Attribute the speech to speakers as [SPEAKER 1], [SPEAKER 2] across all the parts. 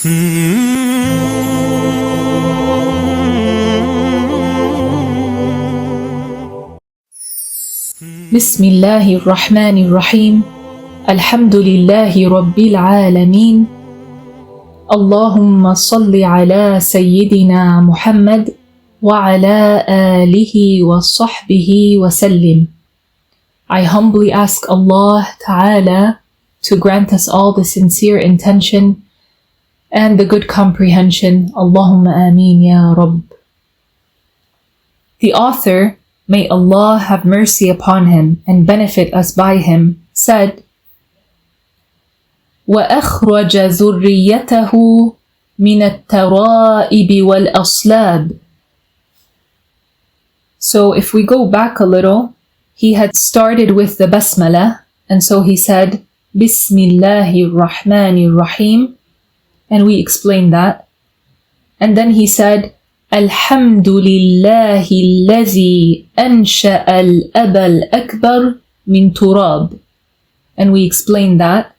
[SPEAKER 1] 𝗙𝗲𝗵𝗲𝗿𝘁 الحمد لله رب العالمين اللهم صل على سيدنا محمد وعلى آله وصحبه وسلم. I humbly ask Allah Ta'ala to grant us all the sincere intention and the good comprehension. Allahumma ameen ya Rabb. The author, may Allah have mercy upon him and benefit us by him, said, وَأَخْرَجَ ذُرِّيَّتَهُ مِنَ التَّرَائِبِ وَالْأَصْلَابِ. So if we go back a little, he had started with the basmala, and so he said, 𝗙𝗲𝗵𝗲𝗿𝘁, and we explained that. And then he said, الحمد لله الذي أنشأ 𝗙𝗲𝗿𝘁𝗃 من تراب, and we explained that,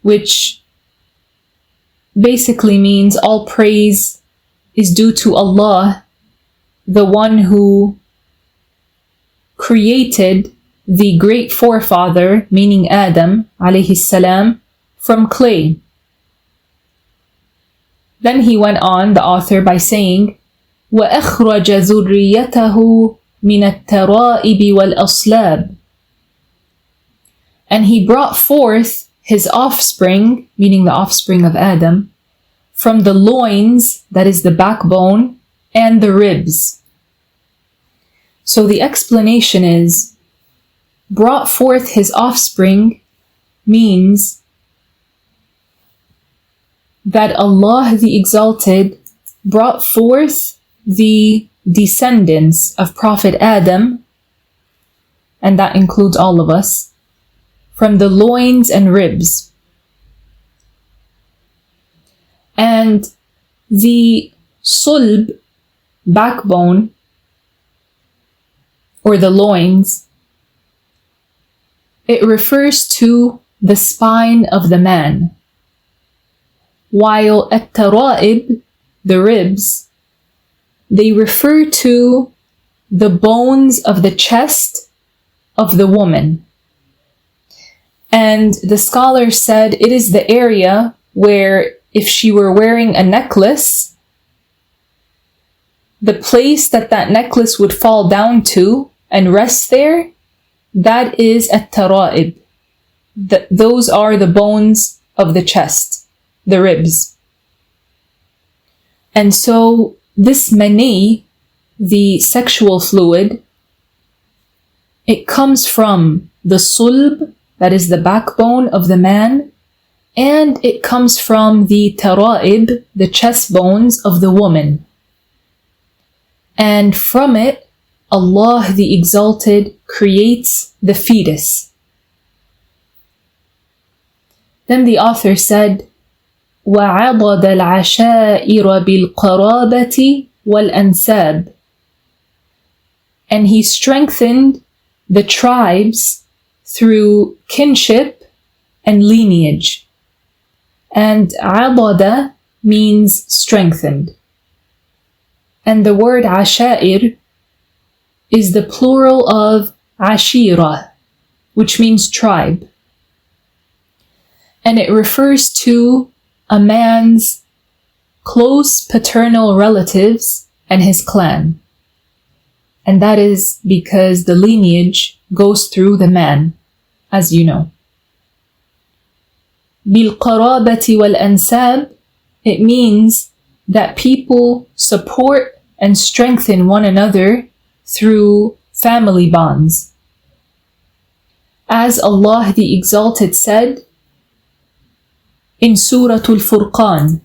[SPEAKER 1] which basically means all praise is due to Allah, the one who created the great forefather, meaning Adam alayhi salam, from clay. Then he went on, the author, by saying, وَأَخْرَجَ ذُرِّيَّتَهُ مِنَ التَّرَائِبِ وَالْأَصْلَابِ, and he brought forth his offspring, meaning the offspring of Adam, from the loins, that is the backbone, and the ribs. So the explanation is, brought forth his offspring means that Allah the Exalted brought forth the descendants of Prophet Adam, and that includes all of us, from the loins and ribs. And the sulb, backbone, or the loins, it refers to the spine of the man, while at-tara'ib, the ribs, they refer to the bones of the chest of the woman. And the scholar said it is the area where, if she were wearing a necklace, the place that that necklace would fall down to and rest there, that is at-tara'ib. Those are the bones of the chest, the ribs. And so this mani, the sexual fluid, it comes from the sulb, that is the backbone of the man, and it comes from the tara'ib, the chest bones of the woman. And from it, Allah the Exalted creates the fetus. Then the author said, وَعَضَدَ الْعَشَائِرَ بِالْقَرَابَةِ وَالْأَنْسَابِ, and he strengthened the tribes through kinship and lineage. And عَضَدَ means strengthened. And the word عَشَائِر is the plural of عَشِيرَةٌ, which means tribe. And it refers to a man's close paternal relatives and his clan. And that is because the lineage goes through the man, as you know. بِالْقَرَابَةِ وَالْأَنْسَابِ, it means that people support and strengthen one another through family bonds. As Allah the Exalted said in Surah Al-Furqan,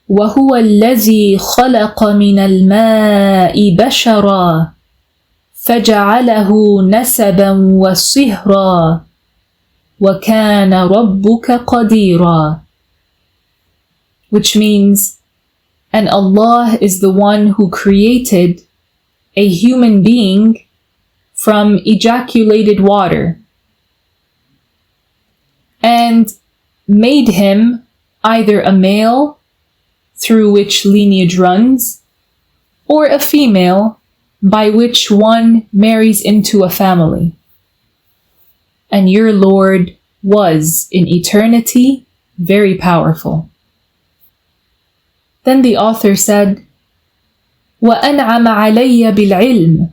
[SPEAKER 1] وَهُوَ الَّذِي خَلَقَ مِنَ الْمَاءِ بَشَرًا فَجَعَلَهُ نَسَبًا وَصِهْرًا وَكَانَ رَبُّكَ قَدِيرًا, which means, and Allah is the one who created a human being from ejaculated water, and made him either a male through which lineage runs, or a female by which one marries into a family. And your Lord was in eternity very powerful. Then the author said, وَأَنْعَمَ عَلَيَّ بِالْعِلْمِ,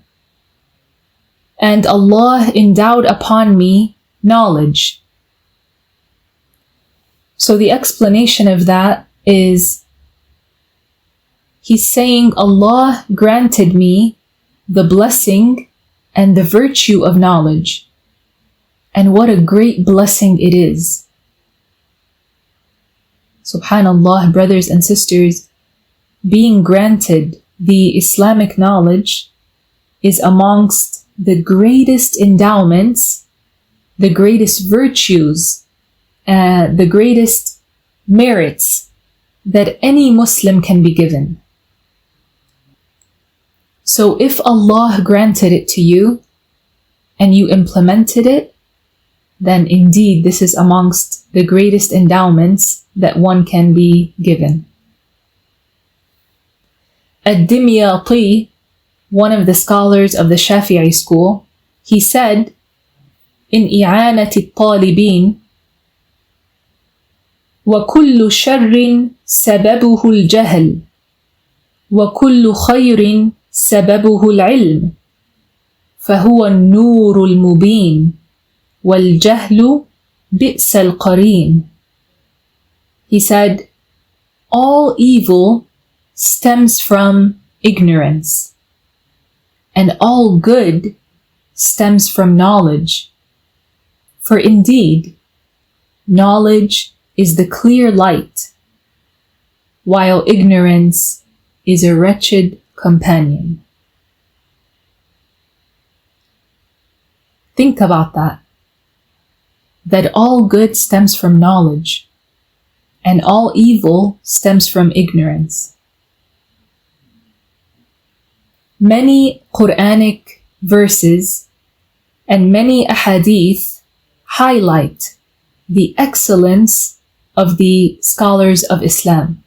[SPEAKER 1] and Allah endowed upon me knowledge. So the explanation of that is, he's saying Allah granted me the blessing and the virtue of knowledge. And what a great blessing it is. Subhanallah, brothers and sisters, being granted the Islamic knowledge is amongst the greatest endowments, the greatest virtues, the greatest merits that any Muslim can be given. So if Allah granted it to you and you implemented it, then indeed this is amongst the greatest endowments that one can be given. 𝗙𝗵𝗿𝗁, one of the scholars of the Shafi'i school, he said in إعانة الطالبين, وَكُلُّ شَرٍّ سَبَبُهُ الْجَهْلِ وَكُلُّ خَيْرٍ سَبَبُهُ الْعِلْمِ فَهُوَ النُّورُ الْمُبِينُ وَالْجَهْلُ بِئْسَ الْقَرِينُ. He said, all evil stems from ignorance, and all good stems from knowledge. For indeed, knowledge is the clear light, while ignorance is a wretched companion. Think about that all good stems from knowledge, and all evil stems from ignorance. Many Quranic verses and many ahadith highlight the excellence of the scholars of Islam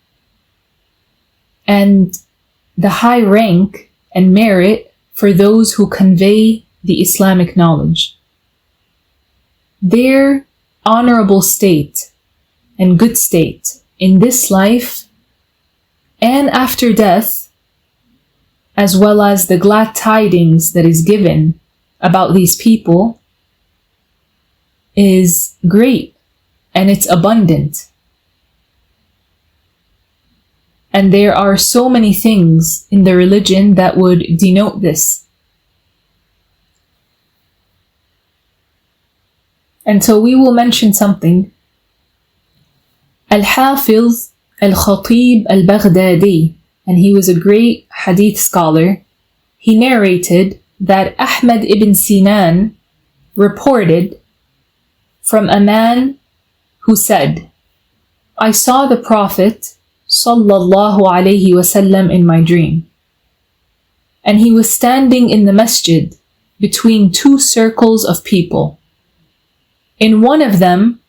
[SPEAKER 1] and the high rank and merit for those who convey the Islamic knowledge. Their honorable state and good state in this life and after death, as well as the glad tidings that is given about these people, is great and it's abundant. And there are so many things in the religion that would denote this. And so we will mention something. Al-Hafiz al-Khatib-al-Baghdadi, and he was a great hadith scholar, he narrated that Ahmad ibn Sinan reported from a man who said, I saw the Prophet sallallahu alayhi wasallam in my dream, and he was standing in the masjid between two circles of people. In one of them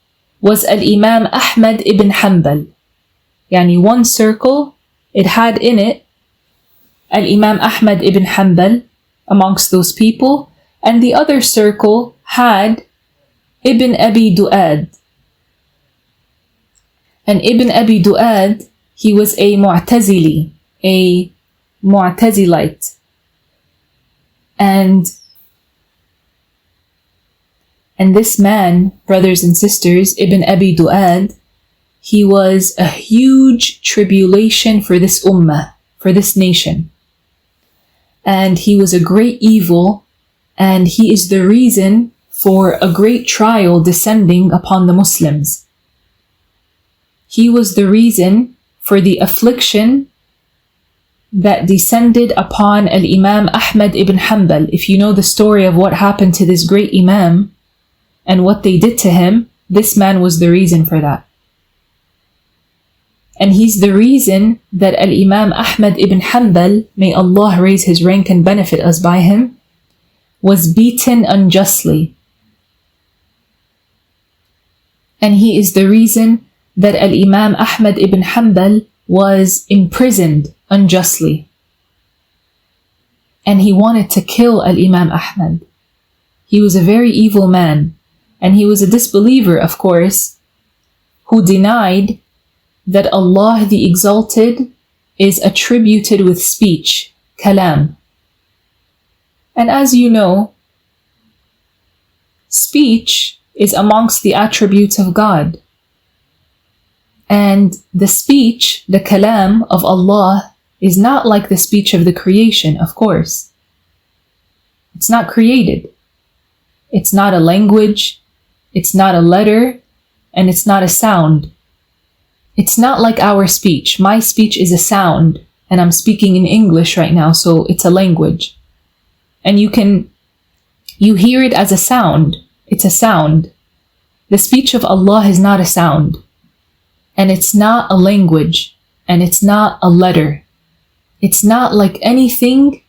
[SPEAKER 1] was Al-Imam Ahmad ibn Hanbal. Yani one circle, it had in it Al-Imam Ahmad ibn Hanbal amongst those people, and the other circle had Ibn Abi Du'ad. And Ibn Abi Du'ad, he was a Mu'tazili, a Mu'tazilite. And this man, brothers and sisters, Ibn Abi Du'ad, he was a huge tribulation for this ummah, for this nation. And he was a great evil, and he is the reason for a great trial descending upon the Muslims. He was the reason for the affliction that descended upon Al-Imam Ahmad ibn Hanbal. If you know the story of what happened to this great Imam and what they did to him, this man was the reason for that. And he's the reason that Al-Imam Ahmad ibn Hanbal, may Allah raise his rank and benefit us by him, was beaten unjustly. And he is the reason that Al-Imam Ahmad ibn Hanbal was imprisoned unjustly. And he wanted to kill Al-Imam Ahmad. He was a very evil man. And he was a disbeliever, of course, who denied that Allah the Exalted is attributed with speech, kalam. And as you know, speech is amongst the attributes of God. And the speech, the kalam of Allah, is not like the speech of the creation, of course. It's not created. It's not a language. It's not a letter. And it's not a sound. It's not like our speech. My speech is a sound. And I'm speaking in English right now, so it's a language. And you hear it as a sound. It's a sound. The speech of Allah is not a sound. And it's not a language. And it's not a letter. It's not like anything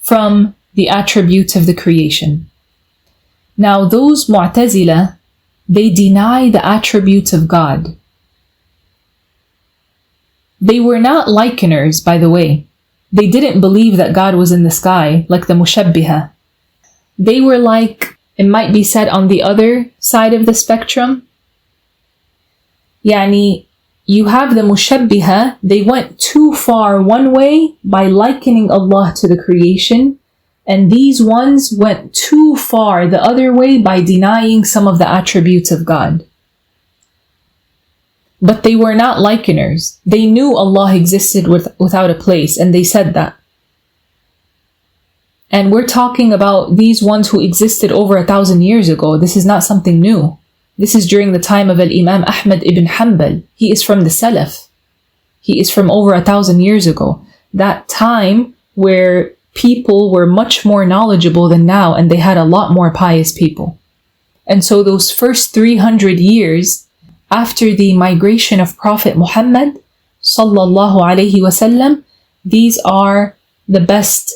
[SPEAKER 1] from the attributes of the creation. Now those Mu'tazila, they deny the attributes of God. They were not likeners, by the way. They didn't believe that God was in the sky, like the Mushabbiha. They were like, it might be said on the other side of the spectrum. Yani, you have the Mushabbiha, they went too far one way by likening Allah to the creation, and these ones went too far the other way by denying some of the attributes of God. But they were not likeners. They knew Allah existed without a place, and they said that. And we're talking about these ones who existed over 1,000 years ago. This is not something new. This is during the time of Al-Imam Ahmad ibn Hanbal. He is from the Salaf. He is from over 1,000 years ago. That time where people were much more knowledgeable than now, and they had a lot more pious people. And so those first 300 years after the migration of Prophet Muhammad sallallahu alaihi wasallam, these are the best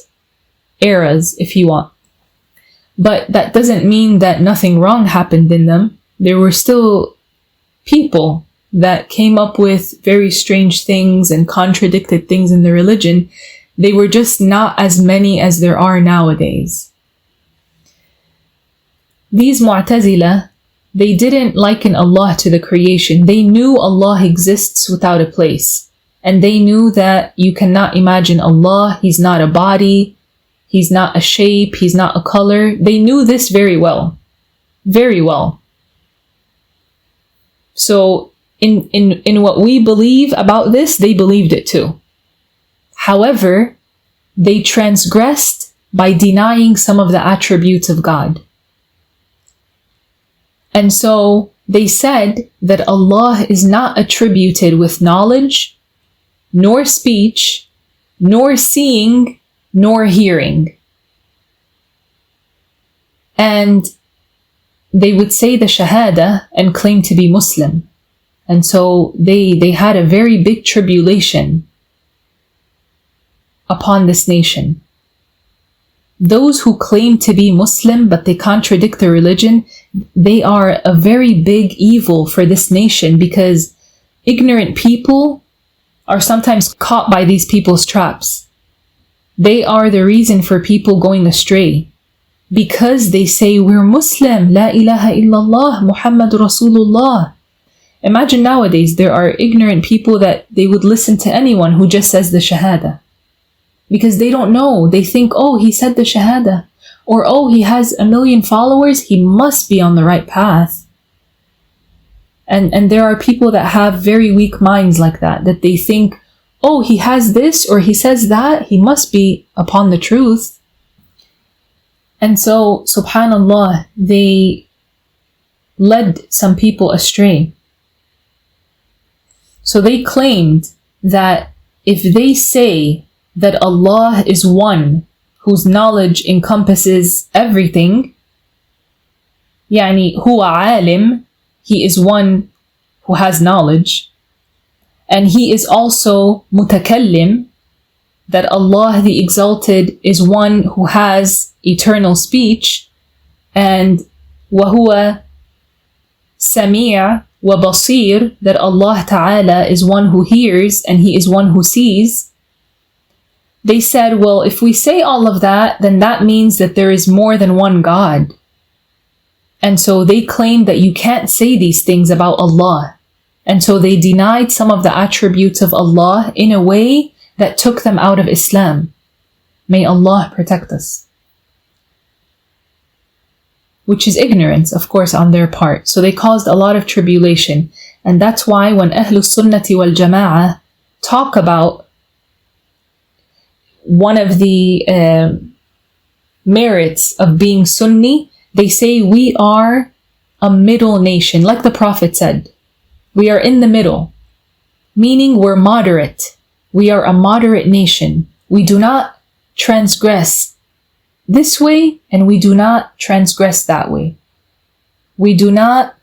[SPEAKER 1] eras, if you want. But that doesn't mean that nothing wrong happened in them. There were still people that came up with very strange things and contradicted things in the religion. They were just not as many as there are nowadays. These Mu'tazila, they didn't liken Allah to the creation. They knew Allah exists without a place. And they knew that you cannot imagine Allah. He's not a body. He's not a shape. He's not a color. They knew this very well. Very well. So in what we believe about this, they believed it too. However, they transgressed by denying some of the attributes of God. And so they said that Allah is not attributed with knowledge, nor speech, nor seeing, nor hearing. And they would say the Shahada and claim to be Muslim. And so they had a very big tribulation upon this nation. Those who claim to be Muslim but they contradict the religion, they are a very big evil for this nation, because ignorant people are sometimes caught by these people's traps. They are the reason for people going astray, because they say, we're Muslim, La ilaha illallah, Muhammadur Rasulullah. Imagine nowadays there are ignorant people that they would listen to anyone who just says the Shahada. Because they don't know. They think, oh, he said the Shahada. Or, oh, he has 1 million followers. He must be on the right path. And there are people that have very weak minds like that they think, oh, he has this or he says that. He must be upon the truth. And so, subhanallah, they led some people astray. So they claimed that if they say that Allah is one whose knowledge encompasses everything, يعني huwa alim, he is one who has knowledge, and he is also mutakallim, that Allah the Exalted is one who has eternal speech, and wahuwa 𝗙𝗵𝗵𝗿 that Allah Ta'ala is one who hears and He is one who sees, they said, well, if we say all of that, then that means that there is more than one God. And so they claimed that you can't say these things about Allah. And so they denied some of the attributes of Allah in a way that took them out of Islam. May Allah protect us. Which is ignorance, of course, on their part. So they caused a lot of tribulation. And that's why when 𝗙𝗁 talk about one of the merits of being Sunni, they say we are a middle nation. Like the Prophet said, we are in the middle, meaning we're moderate. We are a moderate nation. We do not transgress this way and we do not transgress that way. We do not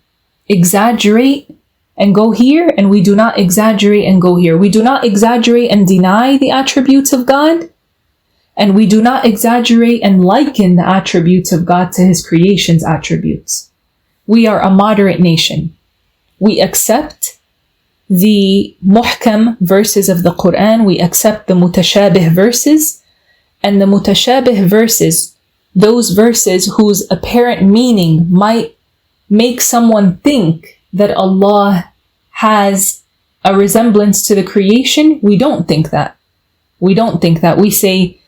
[SPEAKER 1] exaggerate and go here, and we do not exaggerate and go here. We do not exaggerate and deny the attributes of God, and we do not exaggerate and liken the attributes of God to His creation's attributes. We are a moderate nation. We accept the muhkam verses of the Quran. We accept the mutashabih verses. And the mutashabih verses, those verses whose apparent meaning might make someone think that Allah has a resemblance to the creation, we don't think that. We don't think that. We say,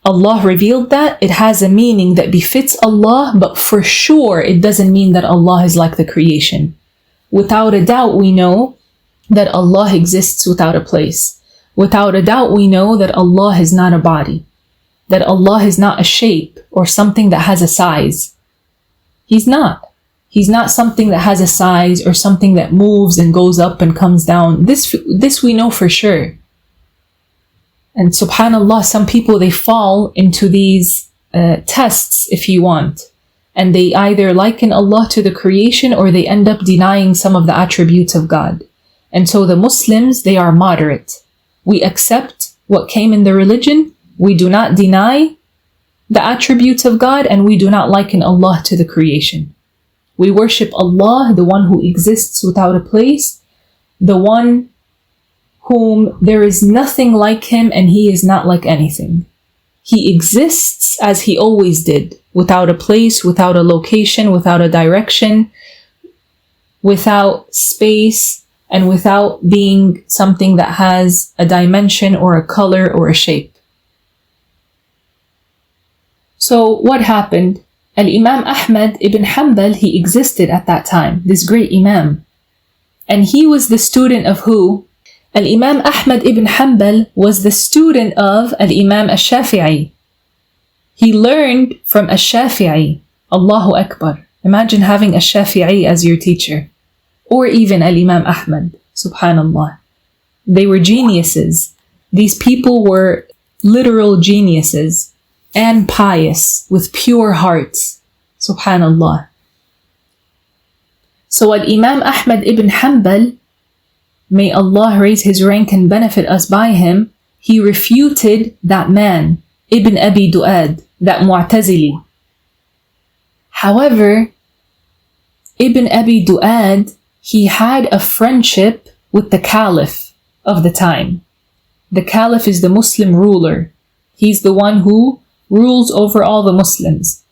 [SPEAKER 1] Allah revealed that, it has a meaning that befits Allah, but for sure it doesn't mean that Allah is like the creation. Without a doubt, we know that Allah exists without a place. Without a doubt, we know that Allah is not a body, that Allah is not a shape or something that has a size. He's not. He's not something that has a size or something that moves and goes up and comes down. This we know for sure. And subhanAllah, some people, they fall into these tests, if you want. And they either liken Allah to the creation or they end up denying some of the attributes of God. And so the Muslims, they are moderate. We accept what came in the religion. We do not deny the attributes of God, and we do not liken Allah to the creation. We worship Allah, the one who exists without a place, the one whom there is nothing like Him and He is not like anything. He exists as He always did, without a place, without a location, without a direction, without space, and without being something that has a dimension or a color or a shape. So what happened? Al-Imam Ahmad ibn Hanbal, he existed at that time, this great Imam. And he was the student of who? Al-Imam Ahmad ibn Hanbal was the student of Al-Imam Al-Shafi'i. He learned from Al-Shafi'i. Allahu Akbar. Imagine having Al-Shafi'i as your teacher. Or even Al-Imam Ahmad. Subhanallah. They were geniuses. These people were literal geniuses and pious with pure hearts. Subhanallah. So Al-Imam Ahmad ibn Hanbal, may Allah raise his rank and benefit us by him, he refuted that man, Ibn Abi Du'ad, that Mu'tazili. However, Ibn Abi Du'ad, he had a friendship with the Caliph of the time. The Caliph is the Muslim ruler. He's the one who rules over all the Muslims.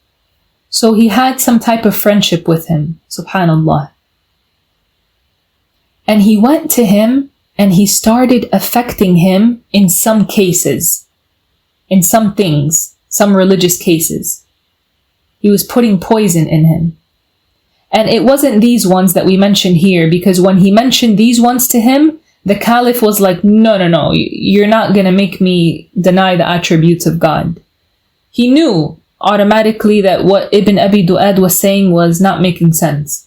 [SPEAKER 1] So he had some type of friendship with him, subhanallah. And he went to him and he started affecting him in some cases, in some things, some religious cases. He was putting poison in him. And it wasn't these ones that we mentioned here, because when he mentioned these ones to him, the Caliph was like, no, you're not going to make me deny the attributes of God. He knew automatically that what Ibn Abi Du'ad was saying was not making sense.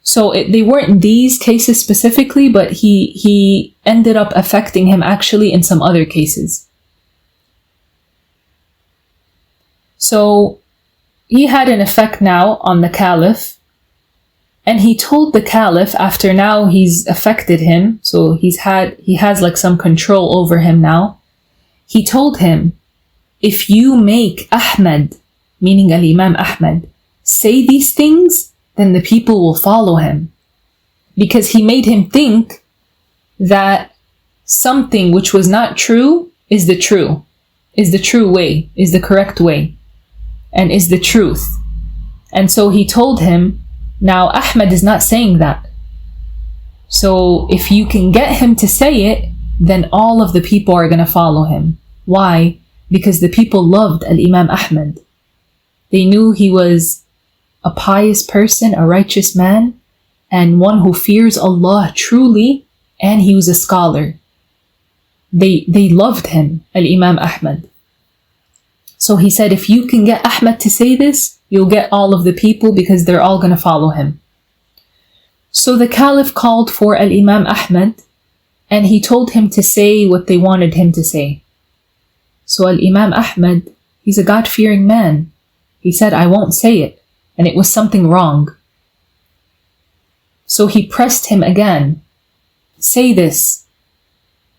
[SPEAKER 1] So they weren't these cases specifically, but he ended up affecting him actually in some other cases. So he had an effect now on the Caliph. And he told the Caliph, after now he's affected him, so he has like some control over him now. He told him, if you make Ahmad, meaning Al-Imam Ahmad, say these things, then the people will follow him. Because he made him think that something which was not true is the true way, is the correct way, and is the truth. And so he told him, now Ahmed is not saying that. So if you can get him to say it, then all of the people are going to follow him. Why? Because the people loved Al-Imam Ahmed. They knew he was a pious person, a righteous man, and one who fears Allah truly, and he was a scholar. They loved him, Al-Imam Ahmed. So he said, if you can get Ahmed to say this, you'll get all of the people because they're all going to follow him. So the Caliph called for Al-Imam Ahmed, and he told him to say what they wanted him to say. So Al-Imam Ahmed, he's a God-fearing man. He said, I won't say it. And it was something wrong. So he pressed him again. Say this.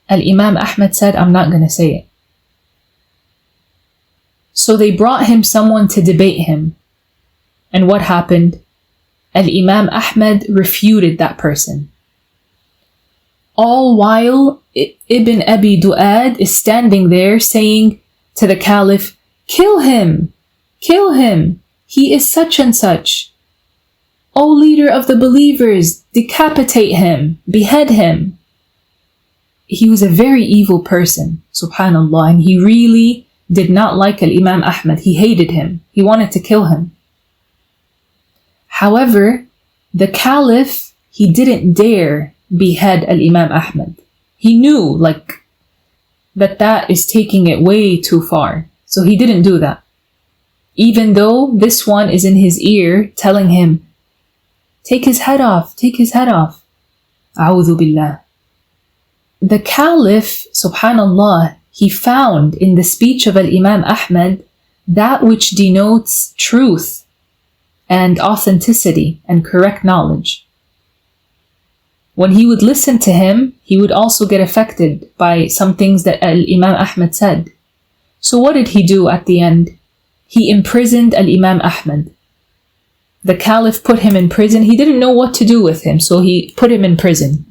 [SPEAKER 1] Al-Imam Ahmed said, I'm not going to say it. So they brought him someone to debate him. And what happened? Al-Imam Ahmed refuted that person. All while Ibn Abi Du'ad is standing there saying to the Caliph, kill him! Kill him! He is such and such. O leader of the believers, decapitate him, behead him. He was a very evil person, subhanallah, and he really did not like Al-Imam Ahmed. He hated him. He wanted to kill him. However, the Caliph, he didn't dare behead Al-Imam Ahmed. He knew that is taking it way too far. So he didn't do that. Even though this one is in his ear telling him, take his head off, take his head off. A'udhu billah. The Caliph, subhanallah, he found in the speech of Al-Imam Ahmed that which denotes truth and authenticity and correct knowledge. When he would listen to him, he would also get affected by some things that Al-Imam Ahmed said. So what did he do at the end? He imprisoned Al-Imam Ahmed. The Caliph put him in prison. He didn't know what to do with him, so he put him in prison.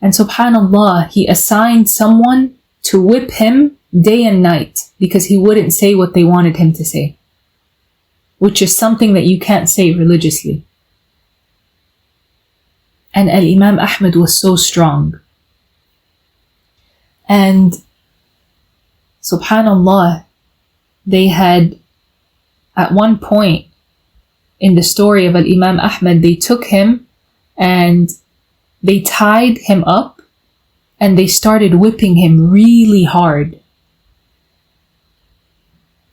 [SPEAKER 1] And subhanallah, he assigned someone to whip him day and night because he wouldn't say what they wanted him to say, which is something that you can't say religiously. And Al-Imam Ahmed was so strong. And subhanallah, they had, at one point in the story of Al-Imam Ahmed, they took him and they tied him up and they started whipping him really hard.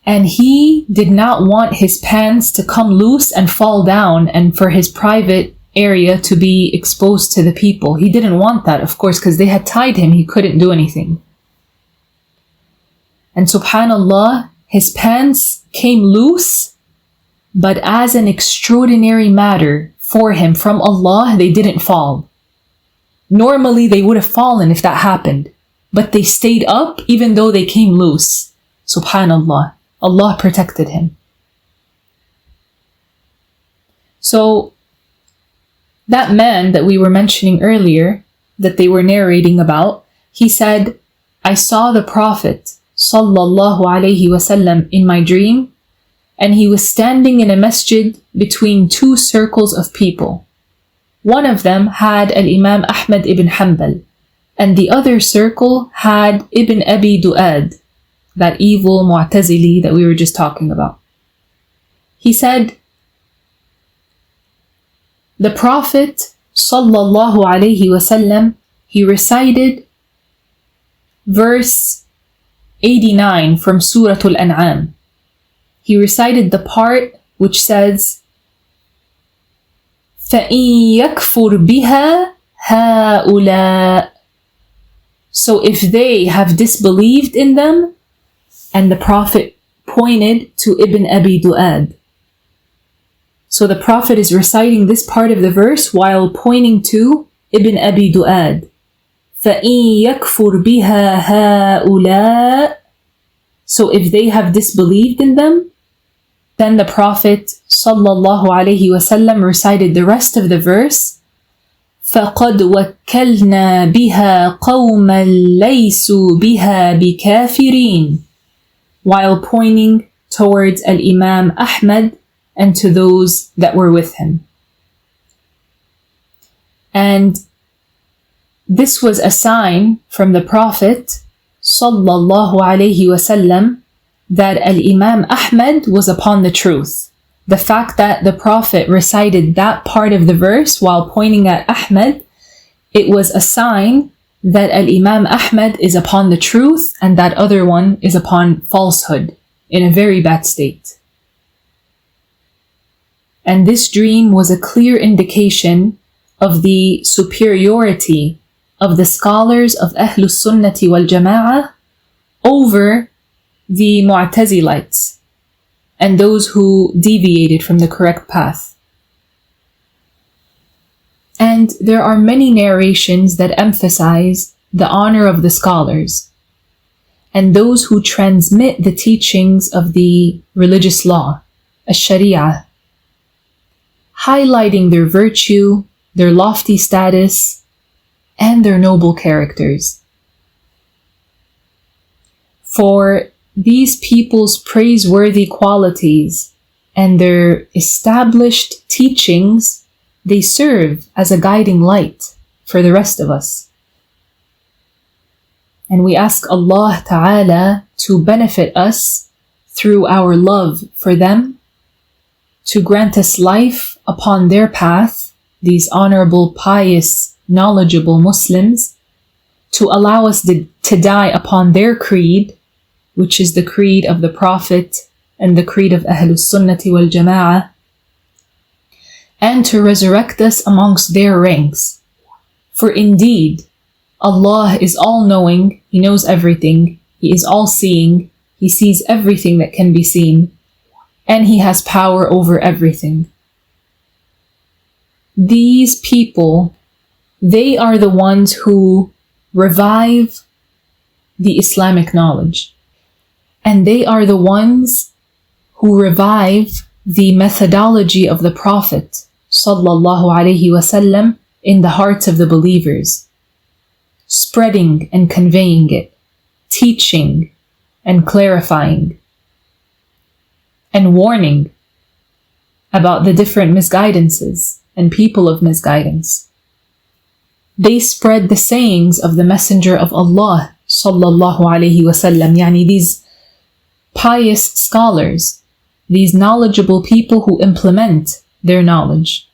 [SPEAKER 1] And he did not want his pants to come loose and fall down and for his private area to be exposed to the people. He didn't want that, of course, because they had tied him. He couldn't do anything. And subhanallah, his pants came loose, but as an extraordinary matter for him from Allah, they didn't fall. Normally, they would have fallen if that happened, but they stayed up even though they came loose. Subhanallah, Allah protected him. So, that man that we were mentioning earlier, that they were narrating about, he said, I saw the Prophet sallallahu alaihi wasallam in my dream, and he was standing in a masjid between two circles of people. One of them had Al-Imam Ahmad ibn Hanbal, and the other circle had Ibn Abi Du'ad, that evil Mu'tazili that we were just talking about. He said, the Prophet sallallahu alaihi wasallam, he recited verse 89 from Surah Al-An'am. He recited the part which says, فَإِن يَكْفُرْ بِهَا هَؤُلَاء. So if they have disbelieved in them, and the Prophet pointed to Ibn Abi Du'ad. So the Prophet is reciting this part of the verse while pointing to Ibn Abi Du'ad. فَإِن يَكْفُرْ بِهَا هَؤُلَاء. So if they have disbelieved in them, then the Prophet sallallahu alayhi wasallam recited the rest of the verse, فَقَدْ وَكَّلْنَا بِهَا قَوْمًا لَيْسُوا بِهَا بِكَافِرِينَ, while pointing towards Al-Imam Ahmad and to those that were with him. And this was a sign from the Prophet sallallahu alayhi wasallam that Al-Imam Ahmad was upon the truth. The fact that the Prophet recited that part of the verse while pointing at Ahmad, it was a sign that Al-Imam Ahmad is upon the truth and that other one is upon falsehood in a very bad state. And this dream was a clear indication of the superiority of the scholars of Ahlus Sunnati wal Jama'ah over the Mu'tazilites and those who deviated from the correct path. And there are many narrations that emphasize the honor of the scholars and those who transmit the teachings of the religious law, Sharia, highlighting their virtue, their lofty status, and their noble characters. For these people's praiseworthy qualities and their established teachings, they serve as a guiding light for the rest of us. And we ask Allah Ta'ala to benefit us through our love for them, to grant us life upon their path, these honorable, pious, knowledgeable Muslims, to allow us to die upon their creed, which is the creed of the Prophet and the creed of Ahlus Sunnati wal Jama'ah, and to resurrect us amongst their ranks. For indeed, Allah is all-knowing, He knows everything, He is all-seeing, He sees everything that can be seen, and He has power over everything. These people, they are the ones who revive the Islamic knowledge. And they are the ones who revive the methodology of the Prophet sallallahu alaihi wasallam in the hearts of the believers, spreading and conveying it, teaching and clarifying, and warning about the different misguidances and people of misguidance. They spread the sayings of the Messenger of Allah sallallahu alaihi wasallam, yani these pious scholars, these knowledgeable people who implement their knowledge.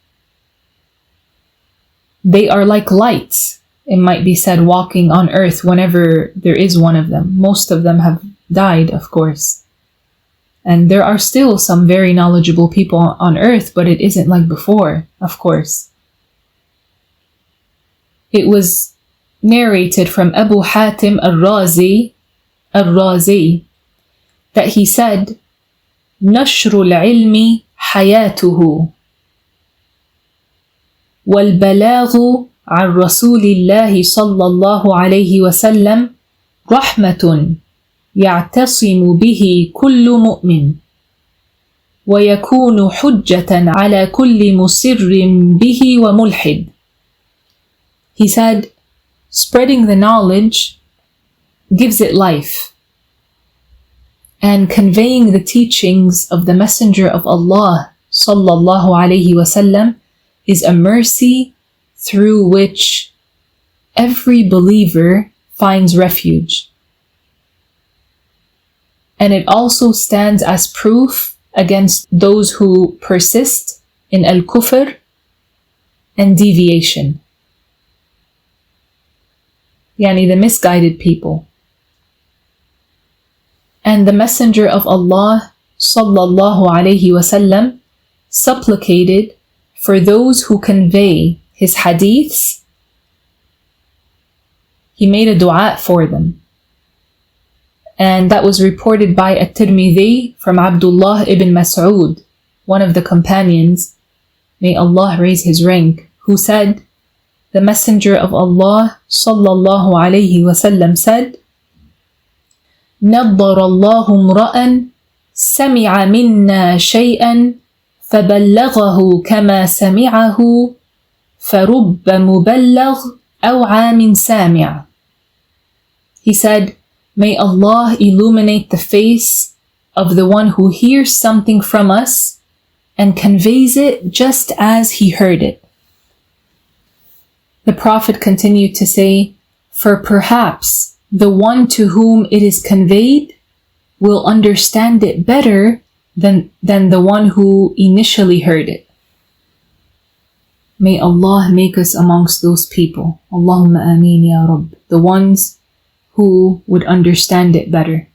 [SPEAKER 1] They are like lights, it might be said, walking on earth whenever there is one of them. Most of them have died, of course. And there are still some very knowledgeable people on earth, but it isn't like before, of course. It was narrated from Abu Hatim al-Razi that he said, نشر العلم حياته والبلاغ عن رسول الله صلى الله عليه وسلم رحمة يعتصم به كل مؤمن ويكون حجة على كل مسر به وملحد. He said, spreading the knowledge gives it life. And conveying the teachings of the Messenger of Allah sallallahu alaihi wasallam is a mercy through which every believer finds refuge. And it also stands as proof against those who persist in al-kufr and deviation, yani the misguided people. And the Messenger of Allah sallallahu alaihi wasallam supplicated for those who convey his hadiths. He made a dua for them. And that was reported by At-Tirmidhi from Abdullah ibn Mas'ud, one of the companions, may Allah raise his rank, who said, the Messenger of Allah sallallahu alaihi wasallam said, نَضَّرَ اللَّهُ امْرَأً سَمِعَ مِنَّا شَيْئًا فبلغه كما سمعه فرب مبلغ أوعى من سامع. He said, may Allah illuminate the face of the one who hears something from us and conveys it just as he heard it. The Prophet continued to say, for perhaps the one to whom it is conveyed will understand it better than the one who initially heard it. May Allah make us amongst those people. Allahumma ameen ya Rabb. The ones who would understand it better.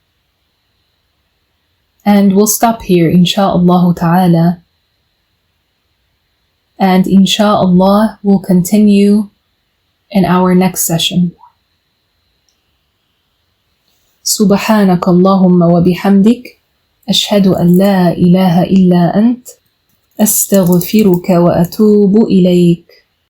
[SPEAKER 1] And we'll stop here, insha'Allah ta'ala. And insha'Allah we'll continue in our next session. سبحانك اللهم وبحمدك أشهد أن لا إله إلا أنت أستغفرك وأتوب إليك.